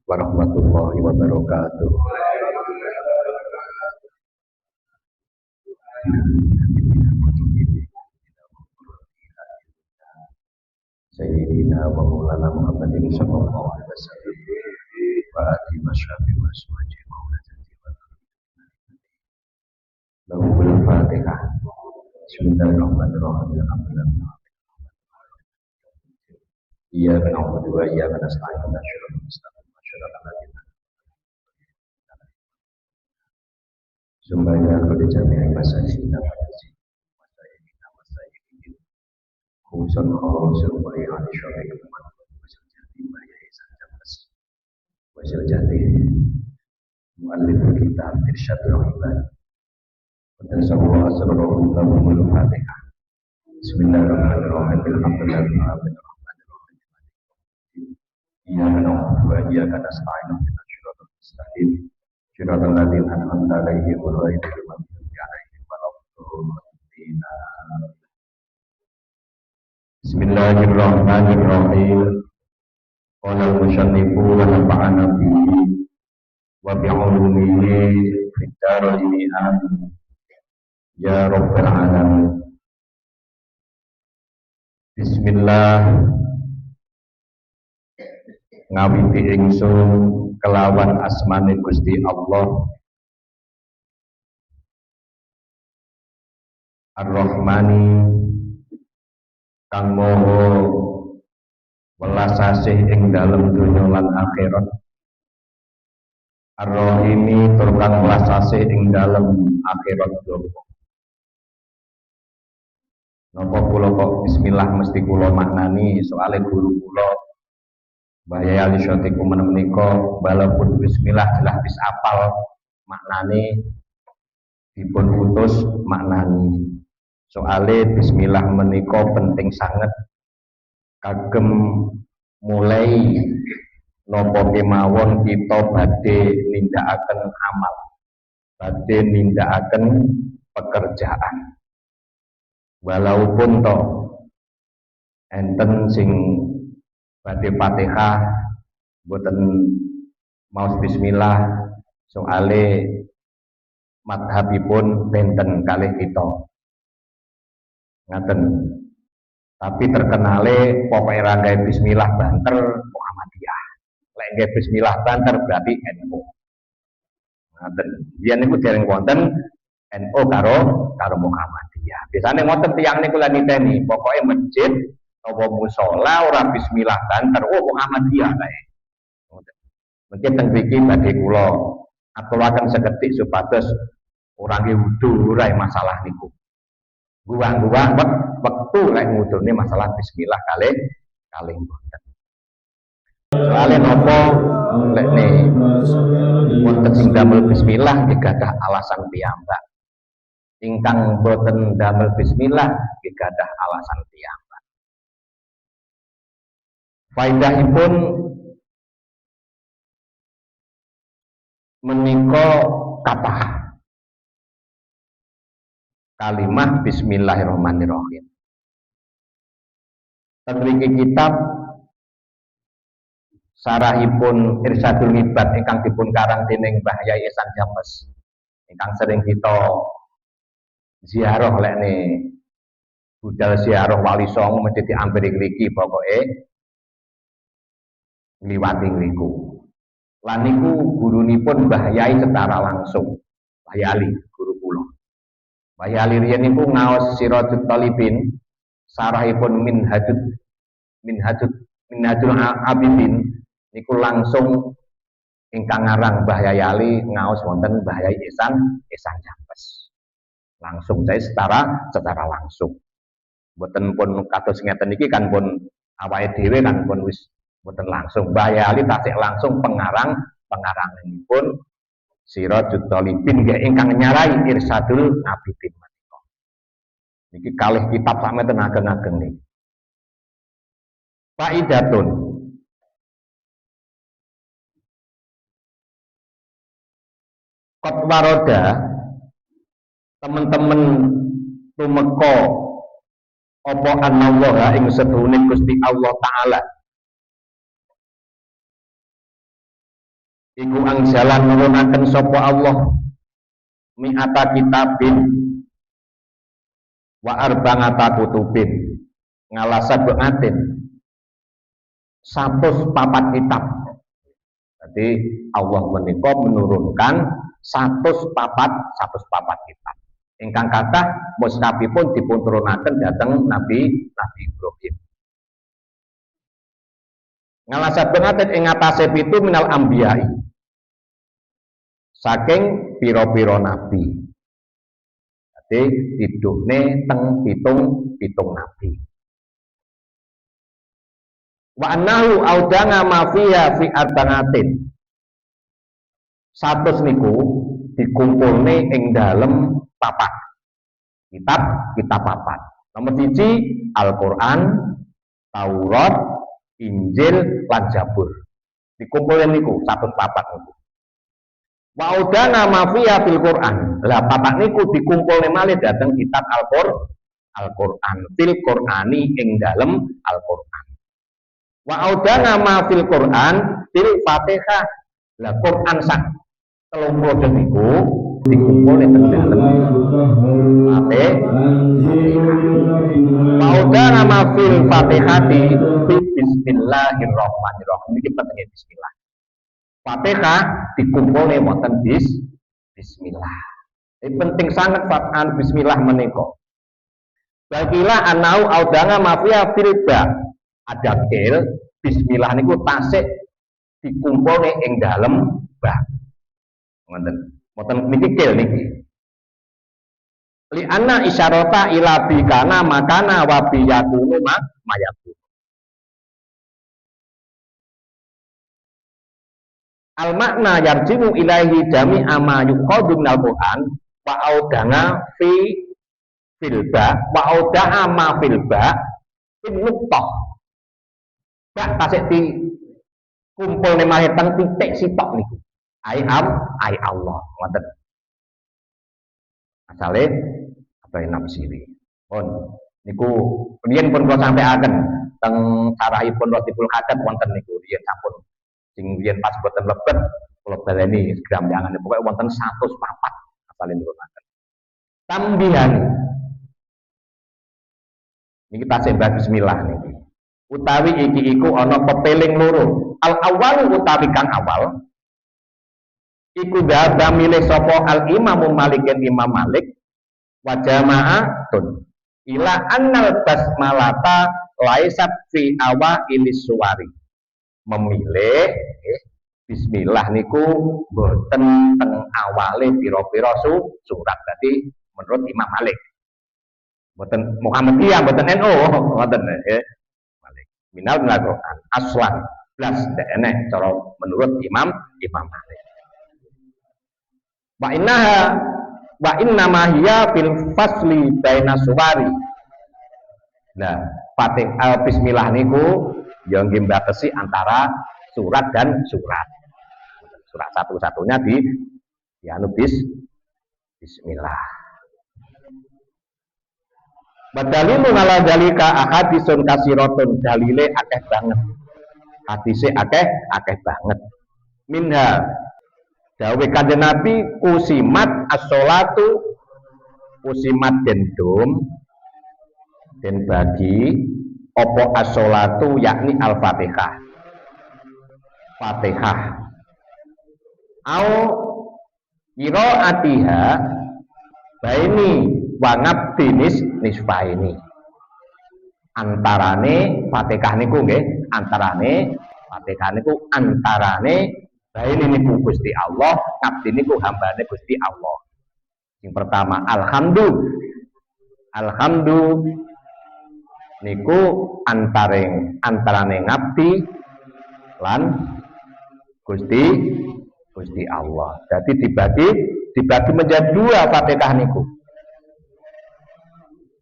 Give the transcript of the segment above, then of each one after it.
warahmatullahi wabarakatuh. Sayyidina wa maulana Muhammadin sallallahu alaihi wasallam wa alihi washabihi wa ashabihi wa lahul fatihah. Bismillahirrahmanirrahim. Alhamdulillah. Iyyaka na'budu wa iyyaka nasta'in. Ihdinas siratal mustaqim. Sumbaya kudu jami'an masajidina masajidina masajidina khususan khususan wa ihadi syar'i wasil jati bahaya isan jamas wasil jati mu'allif kitab irsyadul ibad dan semua asrarul lahumul fatihah. Bismillahirrahmanirrahim. Alhamdulillahirabbil alamin. Iyyaka na'budu wa iyyaka nasta'in. Ihdinas siratal mustaqim. Siratal ladzina an'amta 'alaihim ghairil maghdubi 'alaihim waladdallin. Bismillahirrahmanirrahim. Qala al-musannifu wa nafa'ana bihi wa bi'ulumihi fid dharain amin. Ya rabbal alamin. Bismillah. Ngawiti ingsun kelawan asmane Gusti Allah Ar-Rahmani kang maha welas asih ing dalem donya lan akhirat, Ar-Rahimi tur kang welas asih ing dalem akhirat donya. Napa kula kok bismillah mesti kula maknani soale guru kula Mbah Yai Ali Syotiku menika walaupun bismillah jelas wis apal maknane dipun utus maknani. Soale bismillah menika penting sangat kagem mulai napa kemawon kita badhe nindakaken amal, badhe nindakaken pekerjaan. Walaupun toh enten sing badhe Fatihah boten maos bismillah soale madhabipun benten kalih kita ngaten, tapi terkenale pokoke ra gawe bismillah banter Muhammadiyah, lek gawe bismillah banter berarti NU ngaten. Biyen niku dereng wonten NU karo Muhammadiyah, biasane ngoten tiyang niku lan niteni pokoke masjid apa musala ora bismillah banter Muhammadiyah kae. Mungkin teng mriki badhe kula aturaken seketik supados ora nggih wudu ora masalah niku. Guwang-guwang wektu lek ngudune masalah bismillah kalih mboten. Soale napa lek ne wonten sing damel bismillah digadah alasan piyambak. Ingkang boten damel bismillah digadah alasan piyambak. Faidahipun menika kathah. Kalimah bismillahirrahmanirrahim. Tenriki kitab sarahipun Irsyadul Ibad ingkang dipun karang dening Mbah Yai Ihsan James ingkang sering kita ziarah lekne budal ziarah Wali Songo mesti diampiri mriki pokoke ngliwati ngriku. Lan niku gurunipun Mbah Yai secara langsung, Mbah Yali guru kula. Mbah Yali riyen niku ngaos Sirajut Talibin, sarahipun Minhajul Abidin niku langsung ingkang ngarang Mbah Yai Ali ngaos wonten Mbah Yai Ihsan James. Langsung saya secara langsung. Mboten pun kados ngeten iki kan pun awake dhewe kan pun wis mboten langsung. Mbah Yai Ali tasik langsung pengarangipun Sirajut Talibin nggih ingkang nyarai Irsyadul Abidin menika. Niki kalih kitab sameten ageng-ageng niki. Faidatun. Qad waroda teman-teman tumeka apa anallah ing sedune Gusti Allah taala iku angjalan nurunaken sapa Allah mi'ata kitabin wa arba'ata kutubin ngalasa beatin 104 kitab. Jadi Allah menika menurunkan 104 kitab. Ingkang kathah mushafipun dipun turunaken dhateng Nabi Ibrahim. Ngalasa beatin ing atase 7 minal ambiyai. Saking pira-pira nabi. Jadi tiduhne teng pitung nabi. Wa annahu audanga mafiya fi arbanatin. 100 niku dikumpulne ing dalem papat. Kitab papat. Nomor 1 Al-Qur'an, Taurat, Injil, lan Zabur. Dikumpulne niku 104 niku. Wa audanga mafiya fil Qur'an. Lah papat niku dikumpulne malih dhateng kitab Al-Qur'an fil Qur'ani ing dalem Al-Qur'an. Wa audana ma fil Qur'an fil Fatihah. Lah Qur'an sak 30 niku dikumpul ing dalem Fatihah. Wa audana ma fil Fatihati fi bismillahirrahmanirrahim. Niki penting bismillah. Fatihah dikumpul ing wonten bismillah. Ini penting sangat Fatihah bismillah menika. Bagilah anau audana mafia fil ba. Ada kil bismillah niku tasik dikumpulne ing dalem bah. Ngoten niki kil niki. Li anna isyarata ila bi kana makana wa bi yakunu mayakun. Al makna yarjimu ilaihi jami'a ma yuqadu minal Qur'an wa audana fil ba wa auda'a ma fil ba in nuqtah. Gak tasik di kumpul nih malih teng titik sitok niku. Ai Allah, ngoten. Asale apa nafsiri. Pun niku riyen pun kula sampaiaken teng sarahipun Latiful Hadat wonten niku riyen sampun sing riyen pas boten lebet kula baleni grambyangane pokoke wonten 104 asale nurunaken. Tambihan. Niki tasik bismillah niki. Utawi iki iku ana pepeling loro. Al awal utawi kang awal iku dada milih sapa al Imam Malik Imam Malik wa jama'atun ila annal basmalata laisat fi awa ilis suwari. Memilih bismillah niku boten teng awale pira-pira surat. Dadi menurut Imam Malik. Boten Muhammadiyah, boten NU, ngoten nggih. Minal Quran aslan plus enek cara menurut Imam Malik. Wa inna ma hiya fil fasli baina suwari. Nah, Fatihah bismillah niku ya nggih mbatesi antara surat dan surat. Surat satu-satunya di bismillah. Badalilu ala dalika ahadisun kasiratun, dalile akeh banget. Hadise akeh banget. Minha dawuh Kanjeng Nabi usimat as-sholatu usimat den bagi apa as-sholatu yakni al-Fatihah. Fatihah. Au qiraatiha baini wa ngabdinis nisfaini. Antarane Fatihah niku nggih, antarane Fatihah niku antarane baini niku Gusti Allah, ngabdi niku hambane Gusti Allah. Yang pertama alhamdu niku antarane ngabdi lan Gusti Allah. Jadi dibagi menjadi dua Fatihah niku.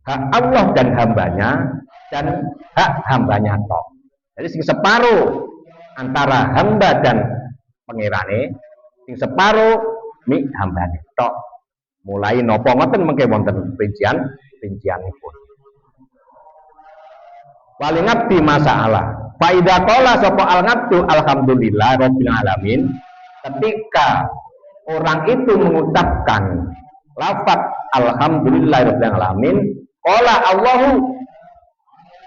Hak Allah dan hambanya dan hak hambanya tok. Jadi sing separuh antara hamba dan pengirane, sing separuh mi hambane tok. Mulai napa ngoten mengke wonten rincianipun. Wali ngabdi masalah. Fa idza qala sapa al ngabdu alhamdulillah rabbil alamin. ketika orang itu mengucapkan lafaz alhamdulillahirabbil alamin, qala Allahu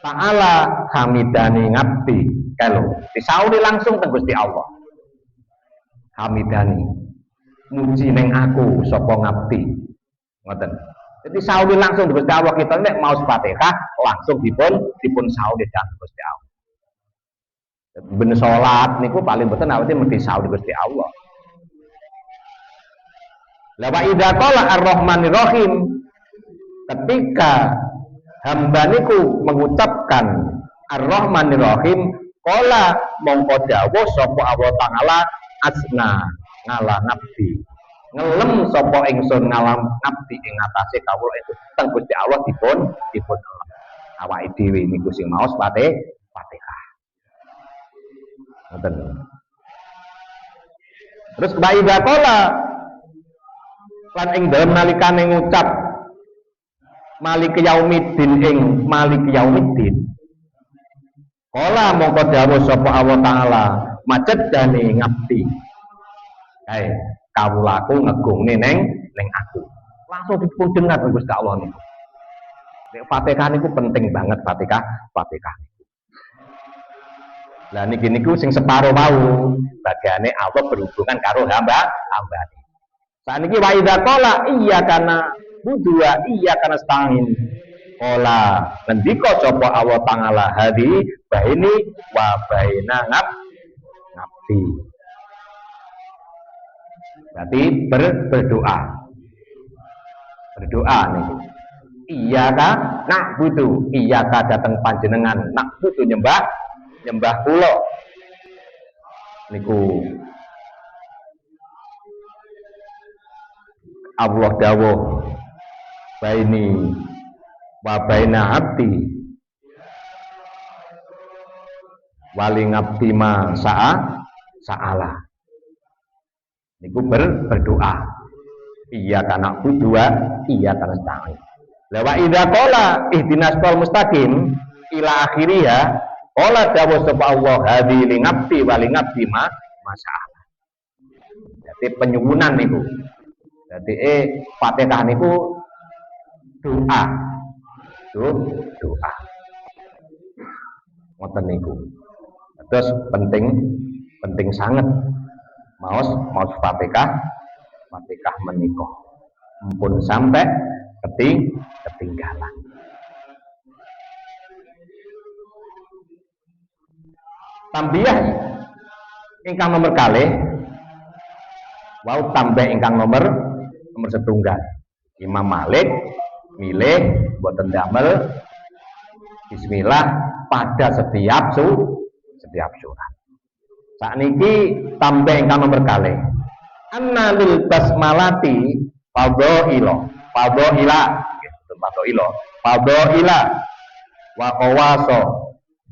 ta'ala hamidani ngabdi. Kalau disauri langsung teng Gusti Allah. Hamidani muji ning aku sapa ngabdi. Ngoten. Jadi sauri langsung Gusti Allah, kita nek mau Fatihah langsung dipun sauri dhateng Gusti Allah. Ben salat niku paling boten awake mesti sauri Gusti Allah. La wa idza qala ar-rahmanir rahim, ketika hamba niku mengucapkan ar-rahmanir rahim, qala mongko dawuh sapa Allah taala asna ngala nabdi, ngelem sapa ingsun ngalam nabdi ing atase kawula itu teng Gusti Allah dipun ngelem. Awake dhewe niku sing maos Fatihah. Ngoten. Terus wa idza qala lan ing dalem nalikane ngucap Malik Yaumiddin ing Malik Yaumiddin, kala mongko dawuh sapa Allah taala macedane ngabdi. Kae kawulaku ngegungne ning aku. Langsung dipun dengar Gusti Allah niku. Nek Fatihah niku penting banget Fatihah. Lah niki niku sing separo mau bagiane Allah berhubungan karo hamba-hambane. Saniki wa idza qala iyyaka na'budu wa iyyaka nasta'in. Qala ngendika sapa Allah taala hadi baini wa baina ngabdi. Berarti berdoa. Berdoa niku. Iyyaka na'budu, iyyaka dateng panjenengan, na'budu nyembah kula. Niku Allah dawuh baini wa baina abdi wali ngabdi ma sa'ala. Niku berdoa. Iyyaka na'budu wa iyyaka nasta'in. La wa idza qala ihdinas siratal mustaqim ila akhiriha, qala dawuh sapa Allah hadi li ngabdi wa li ngabdi ma sa'ala. Jadi penyuwunan niku. Jadi Fatihah niku doa. Doa. Ngoten niku. Terus penting sangat maos Fatihah menika. Mumpun sampai ketinggalan. Tambiyah ingkang nomor kalih wau tambah ingkang nomor setunggal. Imam Malik milih boten damel bismillah pada setiap surat. Sakniki tambah ingkang nomor kalih. Anna lil basmalati fadhaila wa qawaso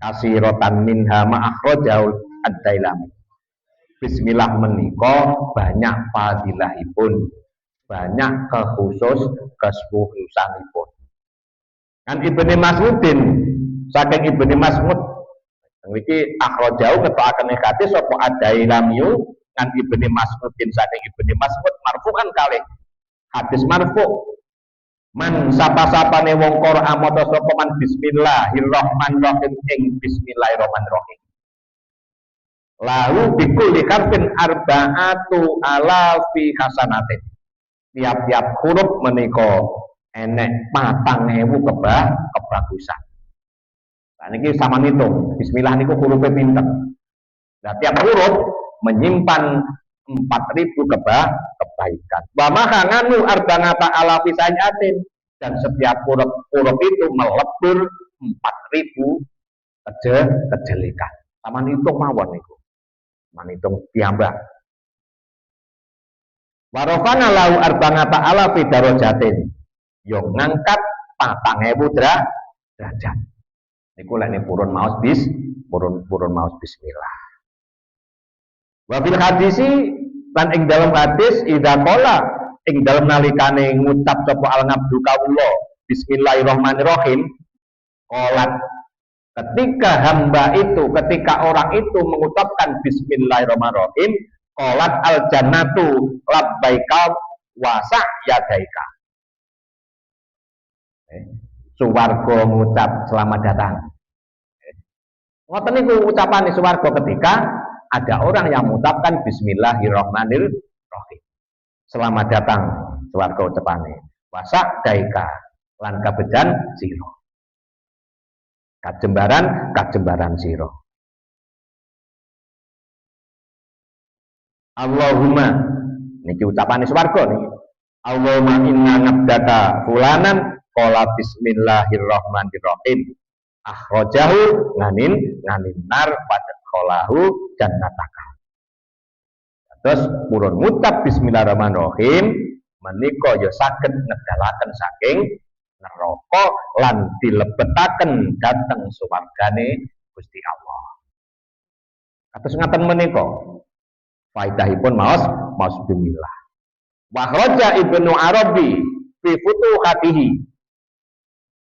kasiratan minha ma'akhrajahu ad-Dailami. Bismillah menika banyak fadilahipun, banyak kesuksesanipun. Kan Ibnu Mas'udin, saking Ibnu Mas'ud niki akhrajahu kethokaken hadis sapa ad-Dailami kan Ibnu Mas'udin saking Ibnu Mas'ud marfu'an kalih hadis marfu'. Man sapa-sapane wong Qur'an maca sapa man bismillahirrahmanirrahim ing bismillahirrahmanirrahim. Lalu bikulli harfin arba'atu alafi hasanatin. Tiap-tiap huruf menika enek 4.000 kebagusan. Nah niki sama ngitung. Bismillah niku hurufe pinten. Nah tiap huruf menyimpan 4.000 kebaikan. Wa maka nganu arba'ata alafi sajatin, dan setiap huruf itu melebur 4.000 kejelekan. Sama ngitung mawon niku. Manitung piyambak. Warofana lau arba'ata alafi darajatin. Yo ngangkat 4.000 derajat. Niku lek purun maos bismillah. Wa fil hadisi lan ing dalam hadis idza qala ing dalam nalikane ngucap sapa al-ngabdu kawula bismillahirrahmanirrahim, qolat ketika orang itu mengucapkan bismillahirrahmanirrahim, Qalat al jannatu labbaika wa sa'yadaika. Suwarga ngucap selamat datang. Ngoten niku ucapan suwarga ketika ada orang yang mengucapkan bismillahirrahmanirrahim. Selamat datang suwarga ucapane. Wa sa'yadaika lan kabejan sira. Kajembaran sira. Allahumma niki ucapane swarga niki. Allahumma inna nabdaka fulanan qala bismillahirrahmanirrahim. Akhrajahu nganin nar fadkhalahu jannataka. Terus purun ngucap bismillahirrahmanirrahim menika ya saged ngedalaken saking neraka lan dilebetaken dhateng swargane Gusti Allah. Kados ngaten menika. Faidahipun maos bismillah. Wa kharaja Ibnu Arabi fi futuhatihi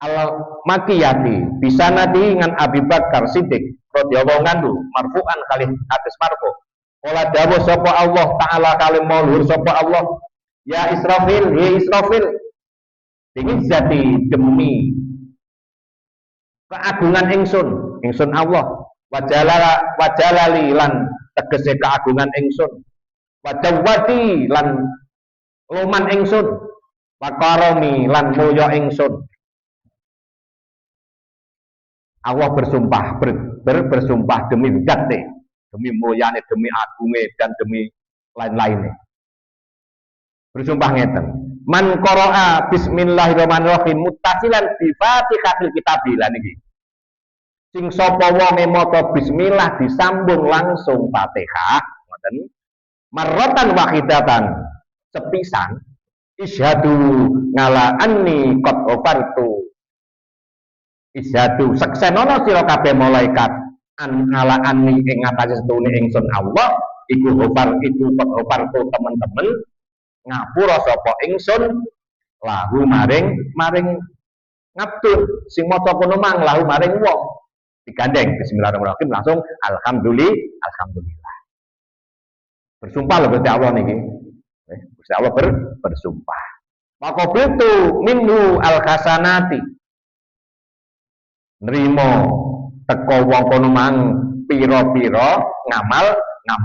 al-Makiyati bisanadi ngan Abi Bakar Siddiq radhiyallahu anhu marfu'an kalih hadis marfu. Qala dawuh sapa Allah taala kalih maulur sapa Allah, ya Israfil, ya Israfil, demi demi keagungan ingsun Allah, wajalali lan tegese keagungan ingsun, wajawati lan luman ingsun, wakaromi lan mulya ingsun. Allah bersumpah bersumpah demi zate, demi mulyane, demi agunge dan demi lain-lainnya. Bersumpah ngeten. Man qara'a bismillahirrahmanirrahim muttasilan bi Fatihatil Kitabil niki. Sing sapa wonge maca bismillah disambung langsung Fatihah, ngoten. Marratan wahidatan sepisan isyhadu ngala anni qad ghafartu. Isyhadu seksenono sira kabeh malaikat an ngala anni ing ngatasé setune ingsun Allah iku ghafartu teman-teman ngapura sapa ingsun lahu maring ngabdur sing maca kono mang lahu maring wong digandeng bismillahirrahmanirrahim langsung alhamdulillah. Bersumpah lho Gusti Allah niki. Gusti Allah bersumpah. Maka itu minhu al-hasanati. Nrimo teko wong kono mang pira-pira ngamal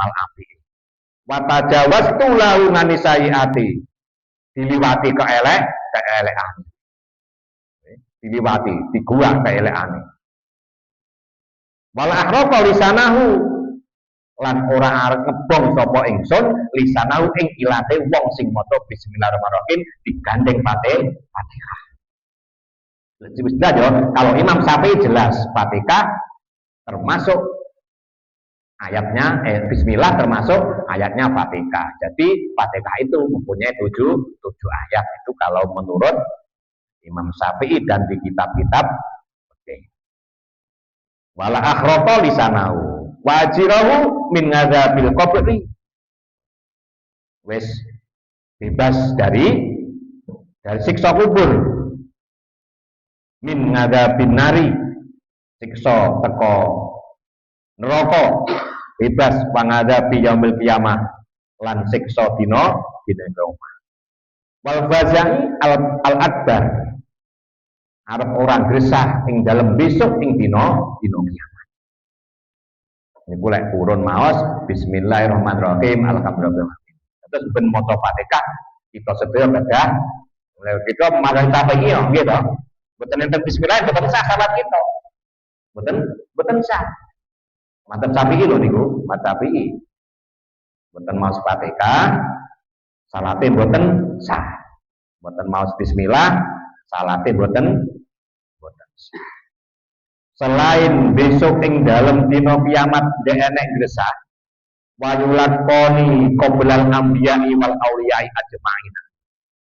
apik. Wa tajawastu lahu nganisayiati. Diliwati keelekan. Diliwati, diguak keelekane. Wal ahraqa lisanahu lan ora arep ngebong sapa ingsun lisanahu ing ilate wong sing maca bismillahirrahmanirrahim digandeng Fatihah. Jelas ya, kalau Imam Syafi'i jelas Fatihah termasuk ayatnya bismillah termasuk ayatnya Fatihah. Jadi Fatihah itu mempunyai 7 ayat itu kalau menurut Imam Syafi'i dan di kitab-kitab wala akhraqa lisanahu wajirahu min ngadzabil qabri. Wis bebas dari siksa kubur. Min ngadzabin nari siksa teko neraka, bebas pangadzabi yaumil qiyamah lan siksa dina kiamat. Wal fazai al akbar arep orang gresah ing dalem besok ing dina kiamat. Niku lek purun maos bismillahirrahmanirrahim alhamdulillah. Terus ben maca Fatihah kita sedaya gadah kita magang Syafi'i nggih to. Boten enten bismillah boten sah salat kita. Boten sah. Madzhab Syafi'i lho niku, madzhab Syafi'i. Boten maos Fatihah salate boten sah. Boten maos bismillah salate boten sah. Selain besok ing dalam dina kiamat dhek enek gresah wayulakoni qoblal anbiya'i wal auliya'i ajma'in.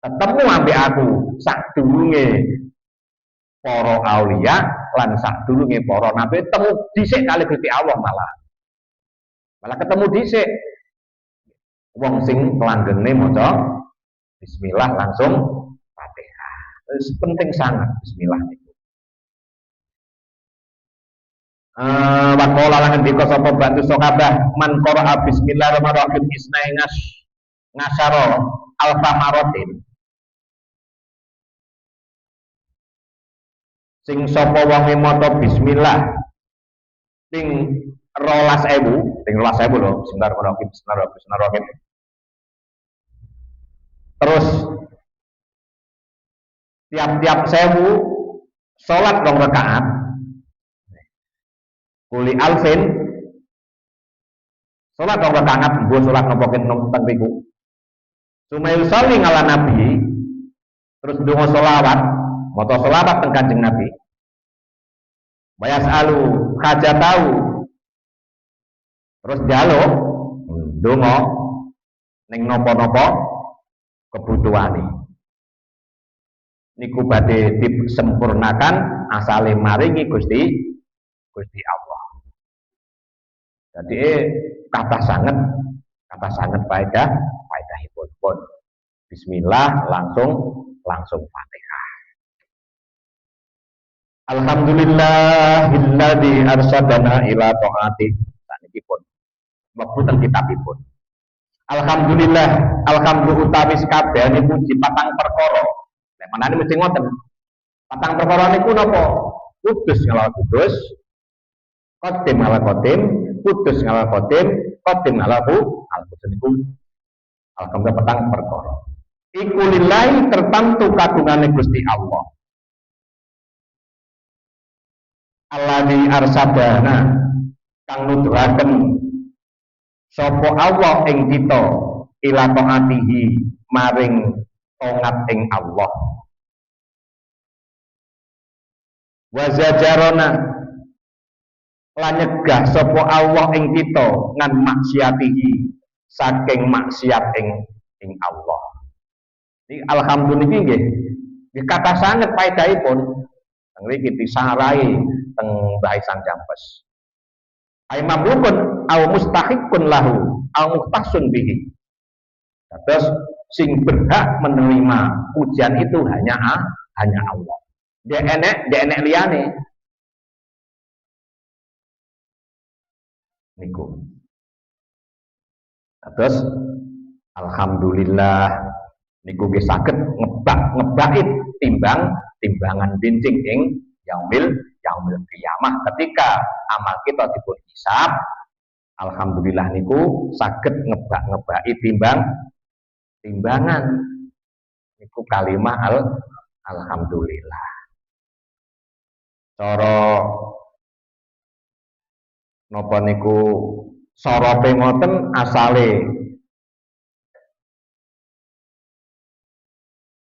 Ketemu ambek aku sadurunge para aulia lan sadurunge para nabi temu dhisik kali Gusti Allah malah ketemu dhisik wong sing langgene maca bismillah langsung Fatihah. Itu penting sangat bismillah niku. Waqala lan ngendika sapa bantu sokabah man qara'a bismillahirrahmanirrahim isnai ngasyara alfa marotin sing sapa wong maca bismillah ping 12.000 ping 12.000 lho bismillahirrahmanirrahim bismillahirrahmanirrahim terus tiap-tiap 1000 salat 2 rakaat kuli alfin salat 2 rakaat mbok salat napa teng riku sumail sholli ngala nabi terus ndonga selawat maca selawat teng Kanjeng Nabi bayas alu kaja tahu terus njaluk ndonga ning napa-napa kebutuhane niku badhe disempurnakan asale maringi Gusti Allah. Jadi kata sangat faedahipun pun. Bismillah langsung Fatihah. Alhamdulillahilladzi arsyadana ila taati. Saniki pun mlebu kitabipun. Alhamdulillah utawi kabehane puji patang perkara. Nek menane mesti ngoten. Patang perkara niku napa? Kudus ngalawan kudus, qadim ngalawan qadim, kudus ngalawan qadim, qadim ngalawan al-kudus niku. Alhamdulillah petang perkara. Iku lillahi tertentu kagungane Gusti Allah. Alladzi arsadana kang nuduhaken sapa Allah ing kita ila taatihi maring taat ing Allah. Wa zajarana lan nyegah sapa Allah ing kita ngan maksiatihi saking maksiat ing Allah. Ini alhamdulillah nggih. Nggih kata sanget faedahipun. Ngriki disarai teng Mbah Sang Jampes. Ai mamlukun au mustahiqun lahu au muhtasun bihi. Terus sing berhak menerima pujian itu hanya Allah. Dia enek liyane. Niku. Terus alhamdulillah niku nggih saged ngebait timbangan bincing ing yaumil qiyamah ketika amal kita dipun hisab. Alhamdulillah niku saged ngebak timbangan niku kalimah alhamdulillah. Cara napa niku sorope ngoten asale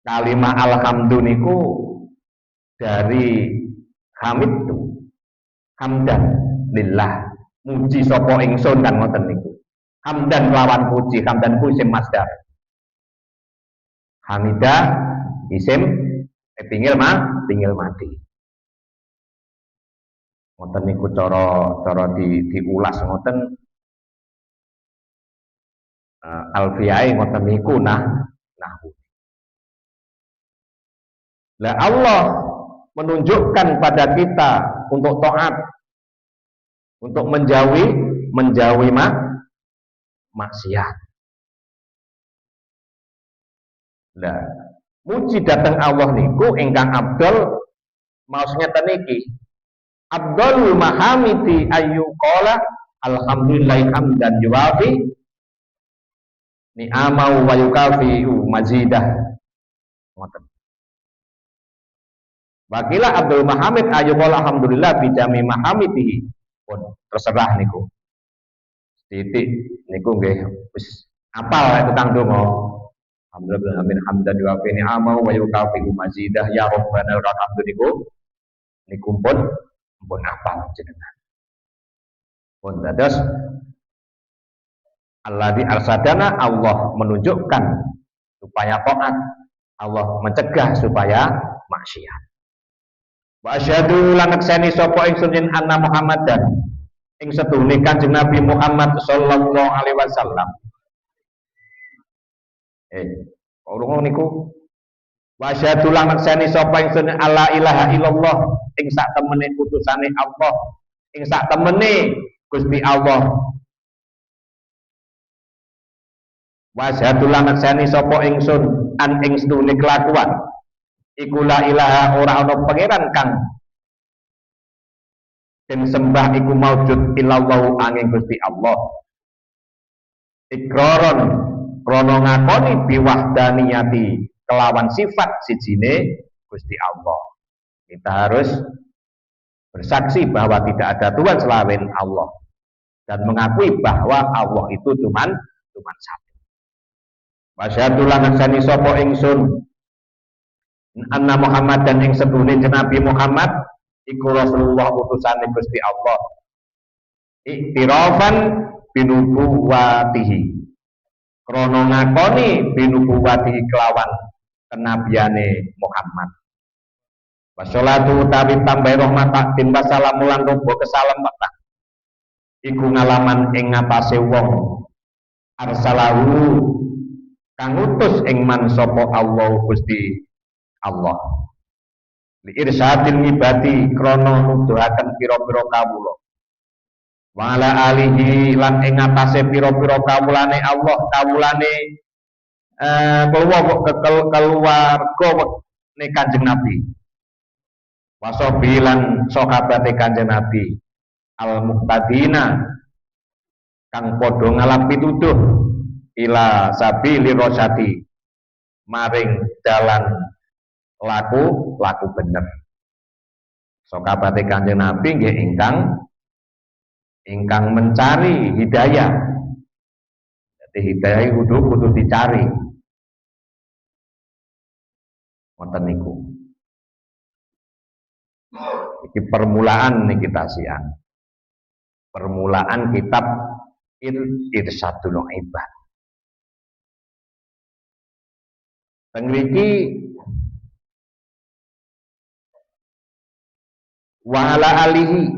kalimah alhamdulillah niku dari hamidtu hamdan lillah muji sapa ingsun kan ngoten niku. Hamdan lawan puji, hamdan ku isim masdar. Hamidah isim tinggal mati. Ngoten niku cara diulas ngoten alfiyai ngoten niku nahwu. Lah Allah menunjukkan pada kita untuk taat, untuk menjauhi maksiat. Lah muji dateng Allah niku ingkang abdul maksudnya teniki. Abdul mahamidi ayyuqala alhamdulillahi hamdan yuwafi ni'amau wa yukafi mazidah. Ngoten. Wakilah Abdul Mahamid ayyuqala alhamdulillah bijami mahamidihi. Pun terserah niku. Titik niku nggih wis apal tukang donga. Alhamdulillah hamdan yuwafi ni'amau wa yukafi mazidah ya rabbana alhamdulillah niku pun apal jenengan. Pun dados alladzi arsadana Allah menunjukkan supaya taat, Allah mencegah supaya maksiat. Wa asyhadu lan naksani sapa ingsun yen anna Muhammadan ing setune Kanjeng Nabi Muhammad sallallahu alaihi wasallam. Urung niku wa asyhadu lan naksani sapa ingsun alla ilaha illallah ing sak temene putusane Allah ing sak temene Gusti Allah. Wasyhadu lan naksani sapa ingsun an ing stune kelakuan iku la ilaha ora ana pangeran kang den sembah iku maujud illallah angin Gusti Allah. Iqraron krana ngakoni biwahdaniyati kelawan sifat sijine Gusti Allah. Kita harus bersaksi bahwa tidak ada Tuhan selain Allah dan mengakui bahwa Allah itu cuman satu. Wasyhadu lan naksani sapa ingsun anna Muhammad dan ing sedune Nabi Muhammad iku Rasulullah utusane Gusti Allah. Iktirafan binubuwatihi krana ngakoni binubuwatihi kelawan kenabiane Muhammad. Wassalatu utawi tambahi rahmat din wassalamu lan rupa kesalamatan iku ngalaman ing ngatasé wong arsalahu kang utus ing man sapa Allah Gusti Allah li irsyadil ngibati krana nuduhaken pira-pira kawula wa ala alihi lan ing ngatasé pira-pira kawulane Allah kawulane keluarga ne Kanjeng Nabi wasobilan sahabate Kanjeng Nabi al muhtadina kang padha ngalap pituduh ila sabili rosyadi maring dalan laku bener. Sahabate Kanjeng Nabi nggih ingkang mencari hidayah. Jadi hidayah kudu dicari. Wonten niku. Iki permulaan niki tasian. Permulaan kitab Irsyadul Ibad. Tengriki wa ala alihi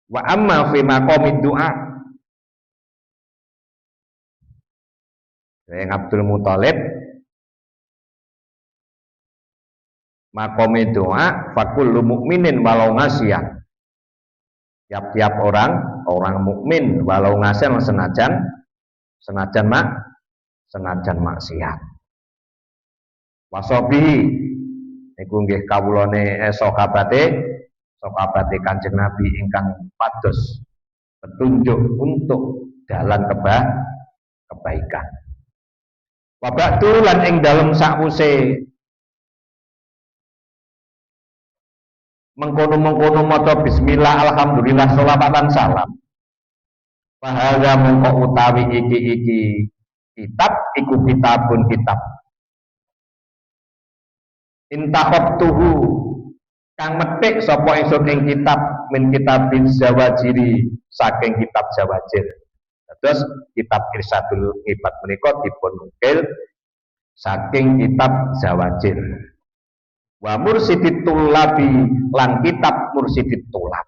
wa amma fi maqamid du'a Sayyid Abdul Muthalib maqamid du'a fakullu mukminin walau ngasiyah. Tiap-tiap orang mukmin walau ngasih senajan maksiat. Wasobi niku nggih kawulane sahabate Kanjeng Nabi ingkang pados petunjuk untuk jalan kebaikan. Wa ba'du lan ing dalem sakwuse mengkono maca bismillah alhamdulillah sholawatan salam. Fahadza mongko utawi iki kitab iku kitab intahabtuhu kang metik sapa ingsun ing kitab min kitabin zawajiri saking kitab zawajir. Terus kitab Irsyadul Ibad menika dipun nukil saking kitab zawajir. Wa mursidit tulabi lan kitab mursidit tulab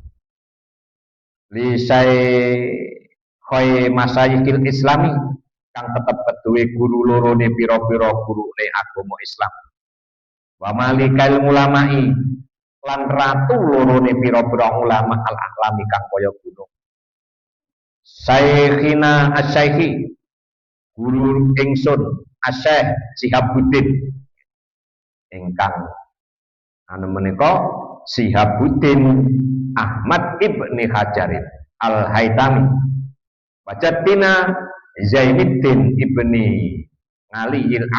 li khoi masyayikil islami kang tetep keduwe guru lorone pira-pira gurune agama Islam wa malikal ulamai lan ratu lorone pira-pira ulama al ahlami kang kaya gunung Syekhina asy-Syaikhi guru ingsun Asy-Syaikh Sihabuddin ingkang menika Sihabuddin Ahmad ibni Hajarin al-Haytami wajatina Zainuddin ibni Ngaliyil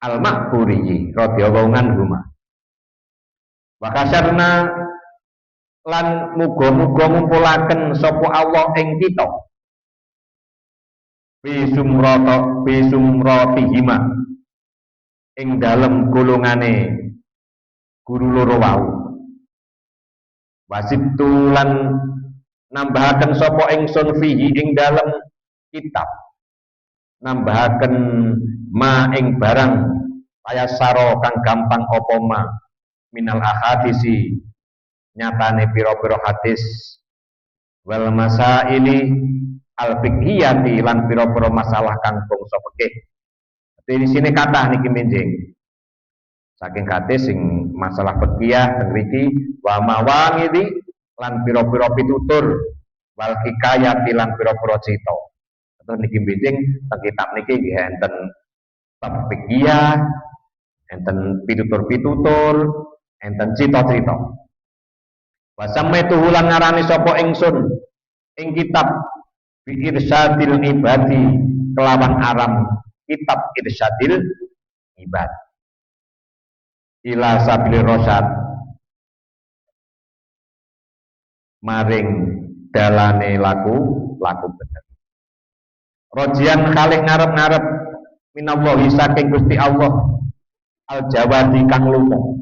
al-Maqburi radhiyallahu anhu. Wa kasarna lan muga-muga ngumpulaken sapa Allah ing kita bisumratihima ing dalem golongane guru loro wau. Wasibtu lan nambahaken sapa ingsun fihi ing dalem kitab nambahaken ma ing barang payasaro kang gampang apa ma minal ahadisi nyatane pira-pira hadis wal masaili al fiqhiyati lan pira-pira masalah kang bangsa fikih. Di sini kata niki minjing saking kate sing masalah fikih teng mriki wa mawangidi lan pira-pira pitutur wal hikayati lan pira-pira crita. Terus niki minjing teng kitab niki nggih enten bab fikih, enten pitutur-pitutur, enten crita-crita. Wa samaitu lan ngarani sapa ingsun ing kitab bi irsyadil ibadi kelawan aram kitab irsyadil ibad ila sabil rosyad maring dalane laku bener. Rojian kalih ngarep-ngarep minallahi saking Gusti Allah al jawadi kang lumo.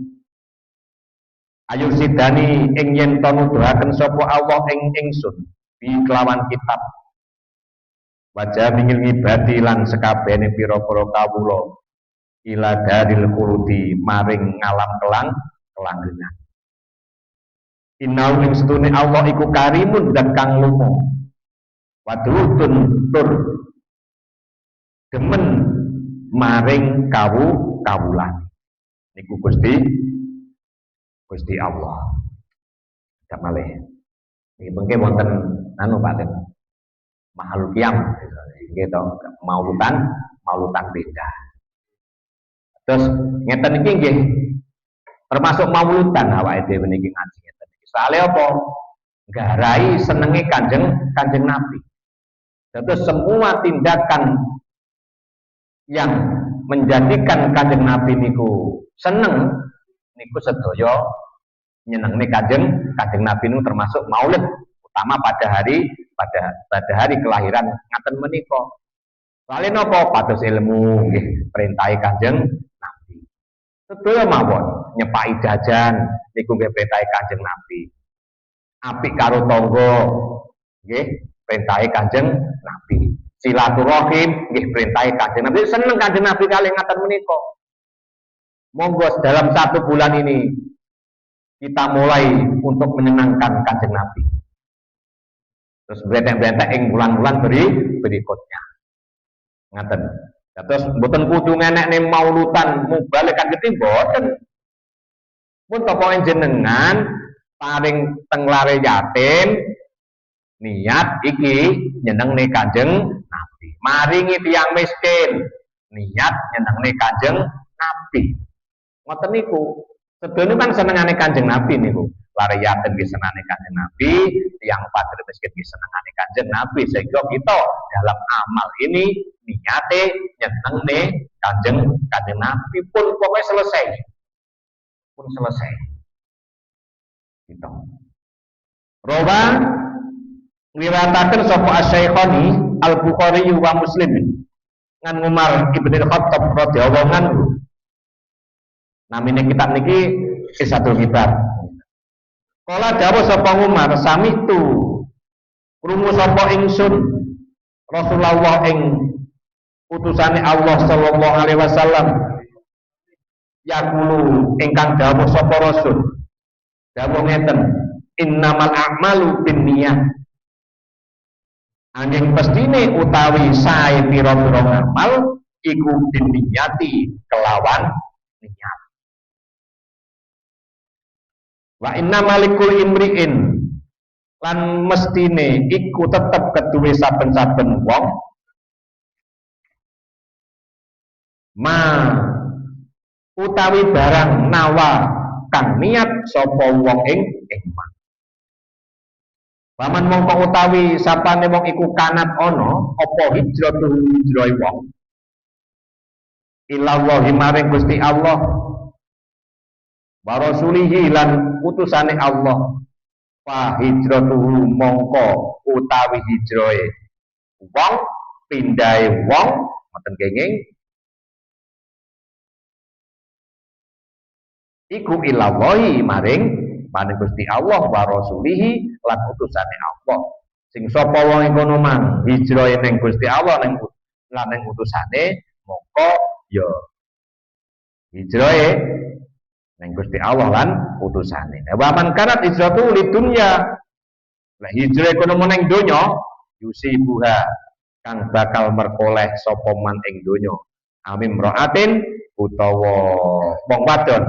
Ayu sidani ing yen to nuduhaken sapa Allah ing ingsun bi kelawan kitab wajah mingil ngibadi lan sekabehane pira-pira kawula ila daril khuludi maring ngalam kelanggengan. Innahu ing setune Allah iku karimun dan kang lumo. Wadudun tur demen maring kawulan. Niku Gusti Allah. Dak malih. Niki mengke wonten anu Pak Den. Mahal kiam nggih to, maulutan beda. Terus ngeten iki nggih termasuk maulutan awake dhewe niki ngaji ngeten iki. Soale apa? Garai senenge Kanjeng Nabi. Terus semua tindakan yang menjadikan Kanjeng Nabi niku seneng niku sedaya nyenengne Kanjeng Nabi niku termasuk maulid, utama pada hari kelahiran ngaten menika. Soale napa? Pados ilmu nggih perintahe Kanjeng Nabi. Sedaya mawon nyepaki jajan niku nggih perintahe Kanjeng Nabi. Apik karo tangga nggih perintahe Kanjeng Nabi. Silaturahim nggih perintahe Kanjeng Nabi. Seneng Kanjeng Nabi kalih ngaten menika. Monggo dalam 1 bulan ini kita mulai untuk menyenangkan Kanjeng Nabi. Terus berentek-berentek ing bulan-bulan berikutnya. Ngaten. Terus mboten kudu ngenekne maulutan mubalekan gede mboten. Mun tokoh jenengan paring teng lare yatim niat iki nyenengne Kanjeng Nabi. Maringi tiyang miskin niat nyenengne Kanjeng Nabi. Ngoten niku. Sedene kan senengane Kanjeng Nabi niku. Lare yatim ki senengane Kanjeng Nabi, tiyang fakir miskin ki senengane Kanjeng Nabi. Sehingga kita dalam amal ini niate nyenengne Kanjeng Nabi pun pokoknya selesai. Gitu. Rawa ngriwataken sapa Asy-Syaikhani Al-Bukhari wa Muslim ngan Umar Ibnu Khattab radhiyallahu anhu. Namine kitab niki Qissatul Ibad. Kala dawuh sapa Umar samitu krungu sapa ingsun Rasulullah ing utusane Allah sallallahu alaihi wasallam yaqulu ingkang dawuh sapa Rasul dawuh ngeten innamal a'malu binniyat angin pestine utawi sae pira-pira ngamal iku binniyati kelawan niat. Wa inna malikul imri'in lan mestine iku tetep keduwe saben-saben wong ma utawi barang nawa kang niat sapa wong ing man. Paman mongko utawi sapane wong iku kanat ana apa hijratu hijrahe wong ilallahi maring Gusti Allah wa rasulihi lan utusane Allah fa hijratuhu mongko utawi hijrahe wong pindahe wong mboten kenging iku ilallahi maring Gusti Allah wa rasulihi lan utusane Allah. Sing sapa wong ngono mang hijrahe ning Gusti Allah ning utusane mongko ya hijrahe ning Gusti Allah lan utusane. Wa man kanat hijratu lidunya. Lah hijrah kono ning donya yusibuha kang bakal merkoleh sapa man ing donya amim raatin utawa wong wadon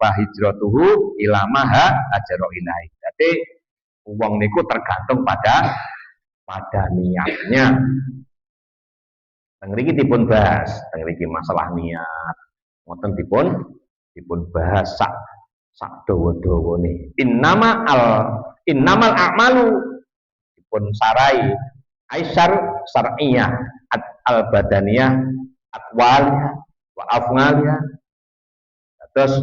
fa hijratuhu ila maha ajra ilahi. Dadi wong niku tergantung pada niatnya. Teng mriki dipun bahas, teng mriki masalah niat. Ngoten dipun bahas sak dawa-dawane. Innamal a'malu dipun sarai aisyar syar'iyah al badaniyah aqwaliyah wa afngaliyah. Terus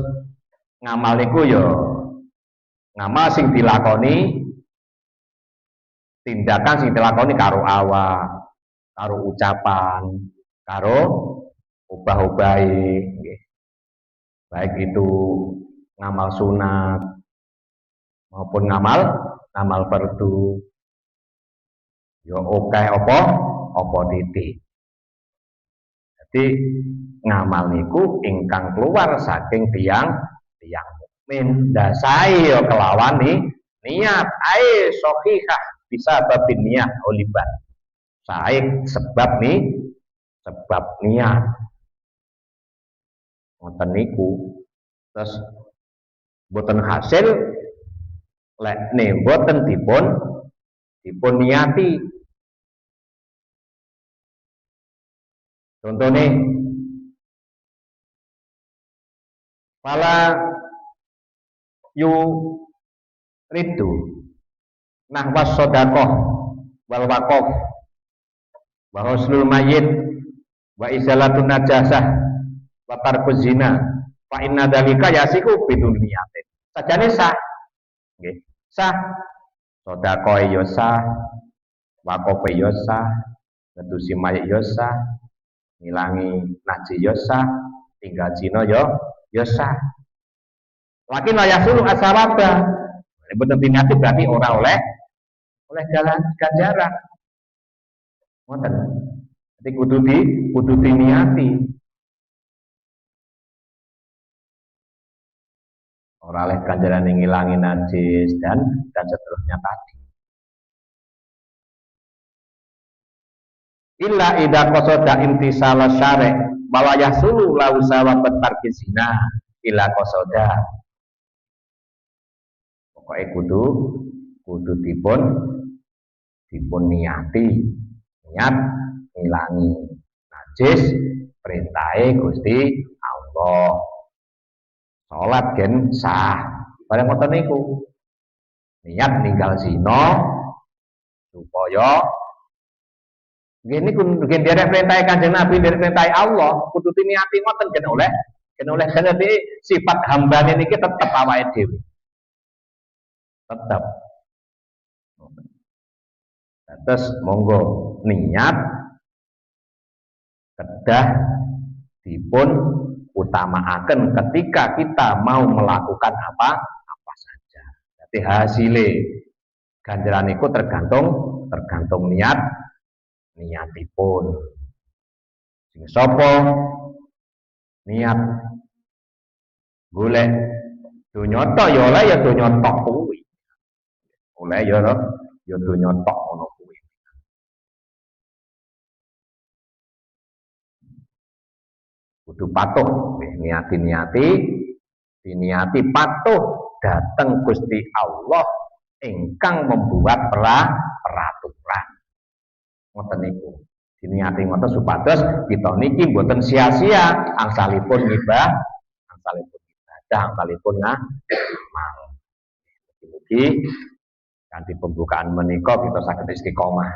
ngamal niku ya ngamal sing dilakoni, tindakan sing dilakoni karo awak, karo ucapan, karo ubah-ubahe nggih. Baik itu ngamal sunat maupun ngamal fardu. Ya oke apa titik. Jadi ngamal niku ingkang keluar saking tiang mukmin. Dasai ya kelawan niat ae sahihah bisa babin niat oliban. Sae sebab niat. Ngoten niku. Terus boten hasil lek boten dipun niati. Contohnya pala ridu nahwas sodakoh wal wakof wa husnul mayyit wa izalatun najasah wa tarkuz zina fa inna dzalika yasiku bidun niyatin. Sajane sah nggih, sah sodakoh ya sah, wakof ya sah, ngedusi mayit ya sah, ngilangi najis ya sah, tinggal zina ya sah. Lakin layak suruh asawaba. Betul niati berarti orang oleh jalan ganjaran. Ngoten. Jadi kudu diniati. Orang oleh ganjaran yang ngilangi najis dan seterusnya tadi. Illa idza qasada intisala syari' wa yahsulu lahu sawabat tarki zina illa qasada. Pokoke kudu dipun niati, niat ngilangi najis perintahe Gusti Allah. Salat gen sah. Bareng ngoten niku. Niat ninggal zina supaya gini kudu derek perintah Kanjeng Nabi, derek perintah Allah, kudu niati ngoten gen oleh jadi sifat hambane niki tetep awake dhewe. Tetep. Terus monggo niat kedah dipun utamaaken ketika kita mau melakukan apa saja. Jadi hasilnya ganjaran itu tergantung niatipun. Sing sapa niat golek donya tok ya oleh ya donya tok kuwi. Oleh ya donya tok ngono kuwi. Kudu patuh diniati patuh datang Gusti Allah ingkang membuat peraturan. Ngoten niku. Diniati ngoten supados kita niki mboten sia-sia angsalipun ibadah, angsalipun ngamal. Mugi kanthi pembukaan menika kita saged istiqomah.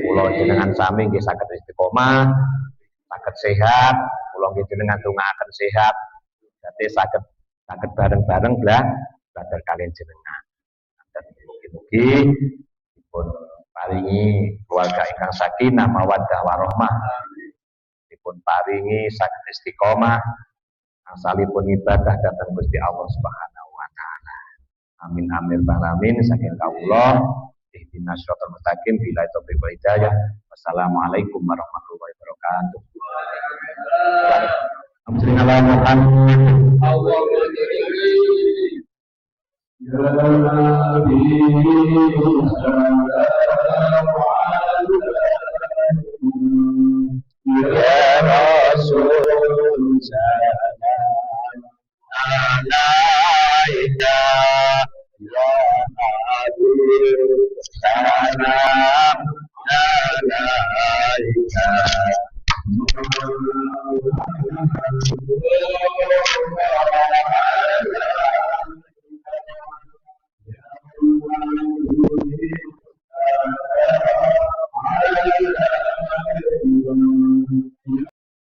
Kula jenengan sami nggih saged istiqomah, saged sehat, kula nggih jenengan ndongaaken sehat. Dadi saged bareng-bareng belajar kalian jenengan. Mugi-mugi dipun paringi keluarga ingkang sakinah mawaddah warahmah, dipun paringi saged istiqomah angsalipun ibadah dhateng Gusti Allah Subhanahu wa taala. Amin amin alamin saking kawula ihdinas siratal mustaqim bila taufiq wal hidayah. Wassalamualaikum warahmatullahi wabarakatuh. Ya Nabi Ya Rasul salam alaika ya Habib salam alaika